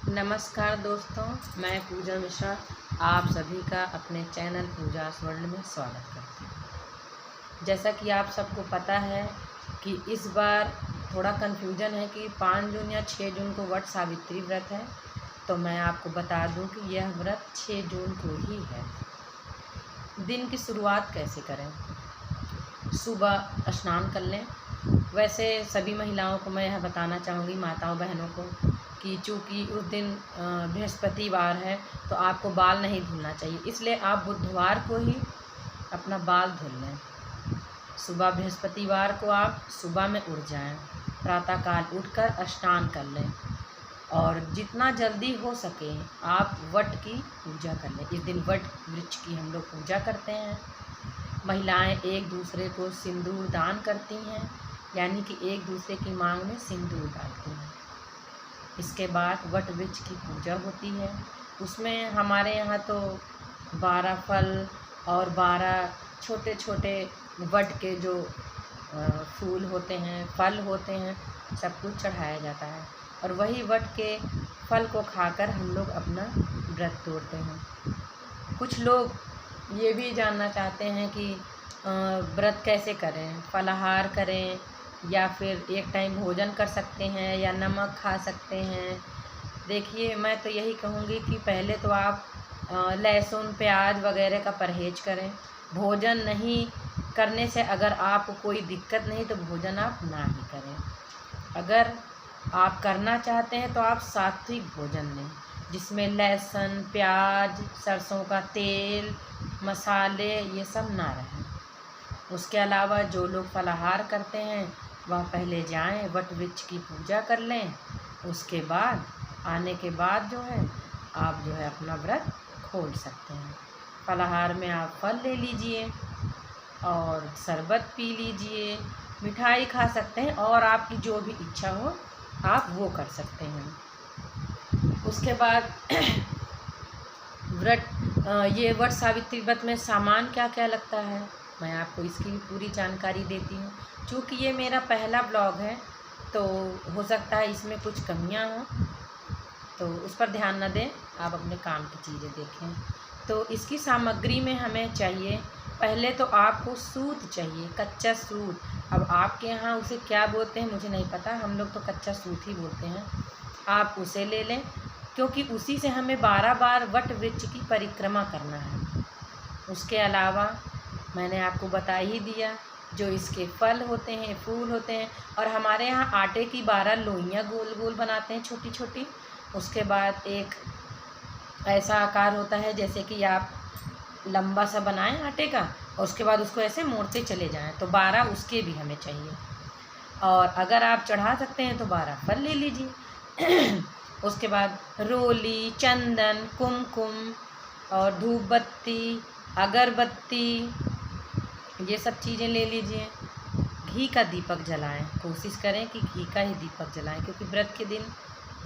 नमस्कार दोस्तों, मैं पूजा मिश्रा आप सभी का अपने चैनल पूजा वर्ल्ड में स्वागत करती हूँ। जैसा कि आप सबको पता है कि इस बार थोड़ा कन्फ्यूजन है कि 5 जून या 6 जून को वट सावित्री व्रत है, तो मैं आपको बता दूं कि यह व्रत 6 जून को ही है। दिन की शुरुआत कैसे करें? सुबह स्नान कर लें। वैसे सभी महिलाओं को मैं यह बताना चाहूँगी, माताओं बहनों को, कि चूँकि उस दिन बृहस्पतिवार है तो आपको बाल नहीं धुलना चाहिए, इसलिए आप बुधवार को ही अपना बाल धुल लें। सुबह बृहस्पतिवार को आप सुबह में उठ जाएं, प्रातःकाल उठकर स्नान कर लें और जितना जल्दी हो सके आप वट की पूजा कर लें। इस दिन वट वृक्ष की हम लोग पूजा करते हैं। महिलाएं एक दूसरे को सिंदूर दान करती हैं, यानी कि एक दूसरे की मांग में सिंदूर डालती हैं। इसके बाद वट वृक्ष की पूजा होती है। उसमें हमारे यहाँ तो 12 फल और 12 छोटे छोटे वट के जो फूल होते हैं, फल होते हैं, सब कुछ चढ़ाया जाता है और वही वट के फल को खाकर हम लोग अपना व्रत तोड़ते हैं। कुछ लोग ये भी जानना चाहते हैं कि व्रत कैसे करें, फलाहार करें या फिर एक टाइम भोजन कर सकते हैं या नमक खा सकते हैं। देखिए, मैं तो यही कहूँगी कि पहले तो आप लहसुन प्याज वगैरह का परहेज करें। भोजन नहीं करने से अगर आपको कोई दिक्कत नहीं तो भोजन आप ना ही करें। अगर आप करना चाहते हैं तो आप सात्विक भोजन लें, जिसमें लहसुन प्याज सरसों का तेल मसाले ये सब ना रहें। उसके अलावा जो लोग फलाहार करते हैं वह पहले जाएं, वट वृक्ष की पूजा कर लें। उसके बाद आने के बाद आप अपना व्रत खोल सकते हैं। फलाहार में आप फल ले लीजिए और शरबत पी लीजिए, मिठाई खा सकते हैं और आपकी जो भी इच्छा हो आप वो कर सकते हैं। उसके बाद ये वट सावित्री व्रत में सामान क्या क्या लगता है, मैं आपको इसकी भी पूरी जानकारी देती हूँ। चूँकि ये मेरा पहला ब्लॉग है तो हो सकता है इसमें कुछ कमियाँ हों, तो उस पर ध्यान न दें, आप अपने काम की चीज़ें देखें। तो इसकी सामग्री में हमें चाहिए, पहले तो आपको सूत चाहिए, कच्चा सूत। अब आपके यहाँ उसे क्या बोलते हैं मुझे नहीं पता, हम लोग तो कच्चा सूत ही बोलते हैं। आप उसे ले लें, क्योंकि उसी से हमें 12 बार वट वृक्ष की परिक्रमा करना है। उसके अलावा मैंने आपको बता ही दिया, जो इसके फल होते हैं, फूल होते हैं, और हमारे यहाँ आटे की 12 लोइयाँ गोल गोल बनाते हैं, छोटी छोटी। उसके बाद एक ऐसा आकार होता है जैसे कि आप लंबा सा बनाएं आटे का और उसके बाद उसको ऐसे मोड़ते चले जाएं, तो 12 उसके भी हमें चाहिए। और अगर आप चढ़ा सकते हैं तो 12 फल ले लीजिए। उसके बाद रोली, चंदन, कुमकुम और धूप बत्ती, अगरबत्ती, ये सब चीज़ें ले लीजिए। घी का दीपक जलाएं, कोशिश करें कि घी का ही दीपक जलाएं, क्योंकि व्रत के दिन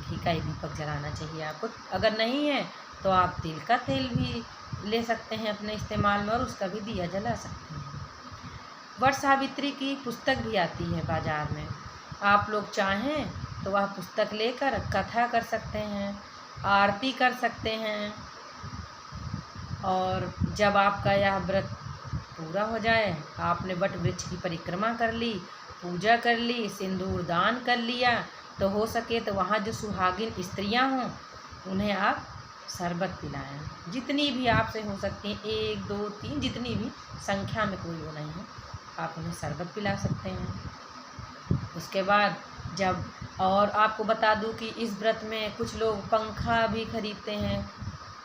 घी का ही दीपक जलाना चाहिए आपको। अगर नहीं है तो आप तिल का तेल भी ले सकते हैं अपने इस्तेमाल में और उसका भी दिया जला सकते हैं। वट सावित्री की पुस्तक भी आती है बाज़ार में, आप लोग चाहें तो वह पुस्तक लेकर कथा कर सकते हैं, आरती कर सकते हैं। और जब आपका यह व्रत पूरा हो जाए, आपने वट वृक्ष की परिक्रमा कर ली, पूजा कर ली, सिंदूर दान कर लिया, तो हो सके तो वहाँ जो सुहागिन स्त्रियाँ हों उन्हें आप शरबत पिलाएं। जितनी भी आपसे हो सकती हैं, 1 2 3 जितनी भी संख्या में, कोई वो नहीं है, आप उन्हें शरबत पिला सकते हैं। उसके बाद जब, और आपको बता दूं कि इस व्रत में कुछ लोग पंखा भी खरीदते हैं,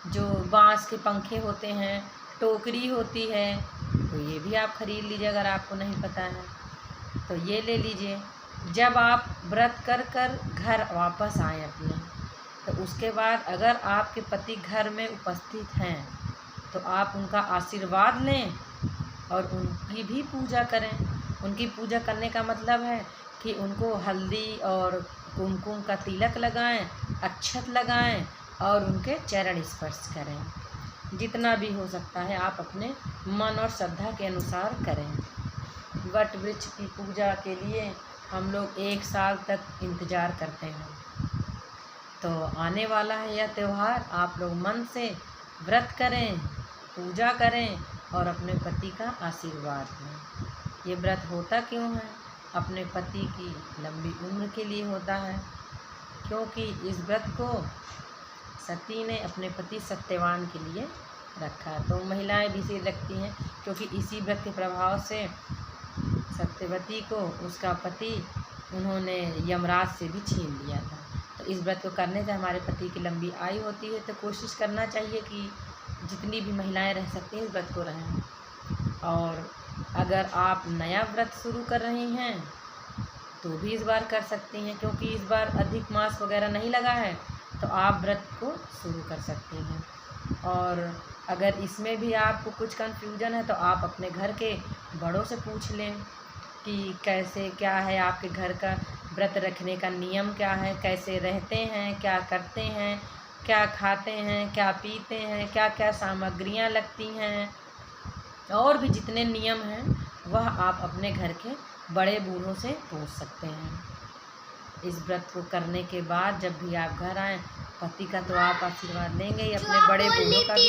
जो बांस के पंखे होते हैं, टोकरी होती है, तो ये भी आप खरीद लीजिए अगर आपको नहीं पता है तो ये ले लीजिए। जब आप व्रत कर कर घर वापस आएँ अपने, तो उसके बाद अगर आपके पति घर में उपस्थित हैं तो आप उनका आशीर्वाद लें और उनकी भी पूजा करें। उनकी पूजा करने का मतलब है कि उनको हल्दी और कुमकुम का तिलक लगाएं, अक्षत लगाएं और उनके चरण स्पर्श करें। जितना भी हो सकता है आप अपने मन और श्रद्धा के अनुसार करें। वट वृक्ष की पूजा के लिए हम लोग 1 साल तक इंतज़ार करते हैं। तो आने वाला है यह त्यौहार, आप लोग मन से व्रत करें, पूजा करें और अपने पति का आशीर्वाद लें। ये व्रत होता क्यों है? अपने पति की लंबी उम्र के लिए होता है, क्योंकि इस व्रत को सती ने अपने पति सत्यवान के लिए रखा। तो महिलाएं भी इसे रखती हैं, क्योंकि इसी व्रत के प्रभाव से सत्यवती को उसका पति उन्होंने यमराज से भी छीन लिया था। तो इस व्रत को करने से हमारे पति की लंबी आयु होती है। तो कोशिश करना चाहिए कि जितनी भी महिलाएं रह सकती हैं इस व्रत को रहें। और अगर आप नया व्रत शुरू कर रही हैं तो भी इस बार कर सकती हैं, क्योंकि इस बार अधिक मास वगैरह नहीं लगा है, तो आप व्रत को शुरू कर सकती हैं। और अगर इसमें भी आपको कुछ कन्फ्यूजन है तो आप अपने घर के बड़ों से पूछ लें कि कैसे क्या है आपके घर का व्रत रखने का नियम, क्या है, कैसे रहते हैं, क्या करते हैं, क्या खाते हैं, क्या पीते हैं, क्या क्या सामग्रियां लगती हैं, और भी जितने नियम हैं वह आप अपने घर के बड़े बूढ़ों से पूछ सकते हैं। इस व्रत को करने के बाद जब भी आप घर आएँ, पति का तो आप आशीर्वाद लेंगे ही, अपने बड़े बूढ़ों का भी